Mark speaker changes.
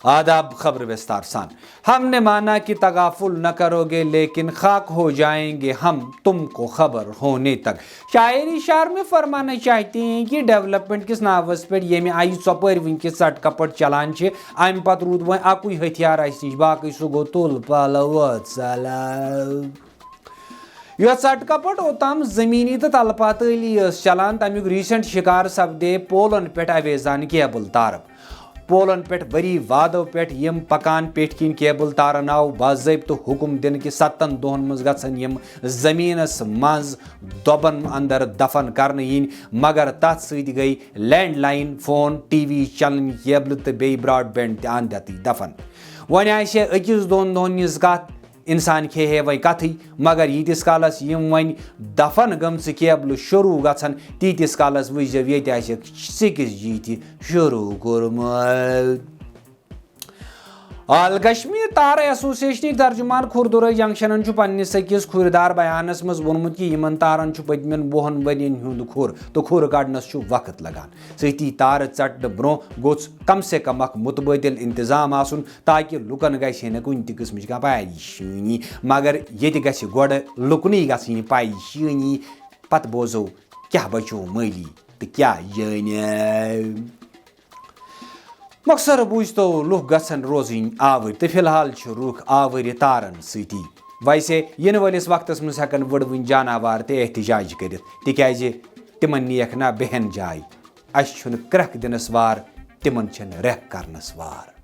Speaker 1: آداب، خبر وستار سان۔ ہم نے مانا کہ تغافل نہ کرو گے لیکن خاک ہو جائیں گے ہم تم کو خبر ہونے تک۔ شاعری شعر میں فرمانا چاہتے ہیں کہ ڈیولپمنٹ کس ناوس پہ یمہ آئی ژۄپٲرۍ ونکس ژٹ کپٹ چلان امہ پتہ روٗد وۄنۍ اکُے ہتھیار اسہِ نش، باقٕے سُہ گوٚو تُل پلو ژلو۔ یۄس ژٹ کپٹ اوتام زمینی تو تلہٕ پاتٲلی ٲس چلان، تمیُک ریسنٹ شکار سپدے پولن پٮ۪ٹھ اویزان کیبل تارٕ۔ پولن پٮ۪ٹھ ؤری وادو پٮ۪ٹھ یم پکان پیٹھ کِنۍ کیبل تارن آو باضٲبطہٕ حکم دِنہٕ کہ 7 دۄہن منٛز گژھن یم زمینس منٛز دۄبن اندر دفن کرنہٕ یِنۍ، مگر تتھ سۭتۍ گٔیہِ land line, phone, TV چلن کیبلہٕ تہٕ بیٚیہِ براڈ بینڈ تہِ اندٮ۪تھٕے دفن۔ وۄنۍ آسہِ ہے أکِس 2 دۄہن ہِنٛز کتھ، انسان کھے ہے وۄنۍ کتھٕے، مگر ییٖتِس کالس یم وۄنۍ دفن گٔمژٕ کیبلہٕ شروٗع گژھن تیٖتِس کالس وٕچھزیو ییٚتہِ آسٮ۪کھ 6G تہِ شروٗع کوٚرمُت۔ آل کشمیر تار ایسوسیشنٕکۍ ترجمان کھُردُرٲے جنکشنن چھُ پننِس أکِس کھُرِدار بیانس منٛز ووٚنمُت کہ یمن تارن چھُ پٔتمٮ۪ن 2 ؤرین ہُنٛد کھُر تہٕ کھُر کڑنس چھُ وقت لگان۔ سۭتی تارٕ ژٹنہٕ برونٛہہ گوٚژھ کم سے کم اکھ متبادل انتظام آسُن تاکہ لُکن گژھِ ہے نہٕ کُنہِ تہِ قٕسمٕچ کانٛہہ پریشٲنی، مگر ییٚتہِ گژھِ گۄڈٕ لُکنٕے گژھٕنۍ پریشٲنی، پتہٕ بوزو کیٛاہ بچو مٲلی تہٕ کیٛاہ جٲنیو۔ مۄخصر بوٗزتو لُکھ گژھن روزٕنۍ آوٕرۍ تہٕ فی الحال چھِ لُکھ آوٕرۍ تارن سۭتی۔ ویسے ینہٕ وٲلِس وقتس منٛز ہٮ۪کن وٕڑوٕنۍ جاناوار تہِ احتجاج کٔرِتھ، تِکیٛازِ تِمن نِیَکھ نہ بہن جاے۔ اسہِ چھُنہٕ کرٛٮ۪کھ دِنس وار، تِمن چھنہٕ رٮ۪کھ کرنس وار۔